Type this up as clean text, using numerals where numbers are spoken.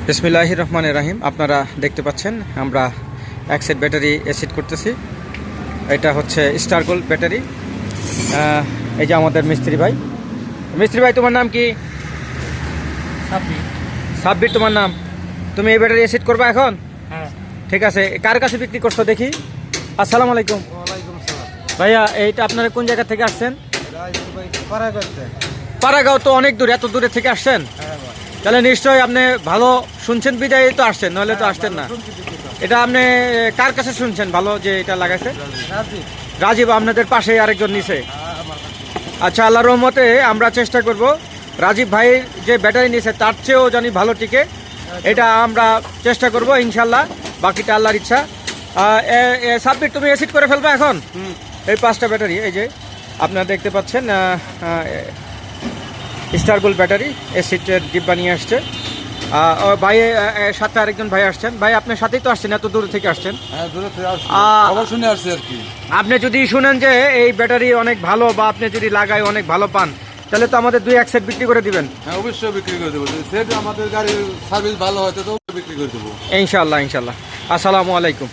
বিসমিল্লাহির রহমানির রহিম। আপনারা দেখতে পাচ্ছেন আমরা এক সেট ব্যাটারি এসিড করতেছি। এটা হচ্ছে স্টার গোল্ড ব্যাটারি। এই যে আমাদের মিস্ত্রি ভাই। মিস্ত্রি ভাই, তোমার নাম কি? সাব্বির তোমার নাম। তুমি এই ব্যাটারি এসিড করবা এখন? হ্যাঁ। ঠিক আছে, কার কাছে বিক্রি করছো দেখি? আসসালামু আলাইকুম। ভাইয়া, এইটা আপনারা কোন জায়গা থেকে আসছেন? পাড়াগাঁও তো অনেক দূর, এত দূরে থেকে আসছেন? তাহলে নিশ্চয়ই আপনি ভালো শুনছেন বিদায় তো আসছেন, নাহলে তো আসতেন না। এটা আপনি কার কাছে শুনছেন ভালো যে এটা লাগাইছে? রাজীব, আপনাদের পাশে আরেকজন নিছে। আচ্ছা, আল্লাহর রহমতে আমরা চেষ্টা করব রাজীব ভাই যে ব্যাটারি নিছে তার চেয়েও জানি ভালো টিকে, এটা আমরা চেষ্টা করব ইনশাল্লাহ। বাকিটা আল্লাহর ইচ্ছা। সাব্বির, তুমি এসিড করে ফেলবে এখন এই 5টা ব্যাটারি। এই যে আপনারা দেখতে পাচ্ছেন স্টার গোল্ড ব্যাটারি এসিডের ডিব্বা নিয়ে আসছে। ভাই সাথে আরেকজন ভাই আসছেন। ভাই, আপনার সাথেই তো আসছেন, এত দূর থেকে আসছেন। আপনি যদি শুনেন যে এই ব্যাটারি অনেক ভালো বা আপনি যদি লাগাই অনেক ভালো পান, তাহলে তো আমাদের 2-1 সেট বিক্রি করে দিবেন। হ্যাঁ, অবশ্যই বিক্রি করে দেবো। সেট আমাদের গাড়ির সার্ভিস ভালো হয়তো তো বিক্রি করে দেবো ইনশাআল্লাহ ইনশাআল্লাহ। আসসালামু আলাইকুম।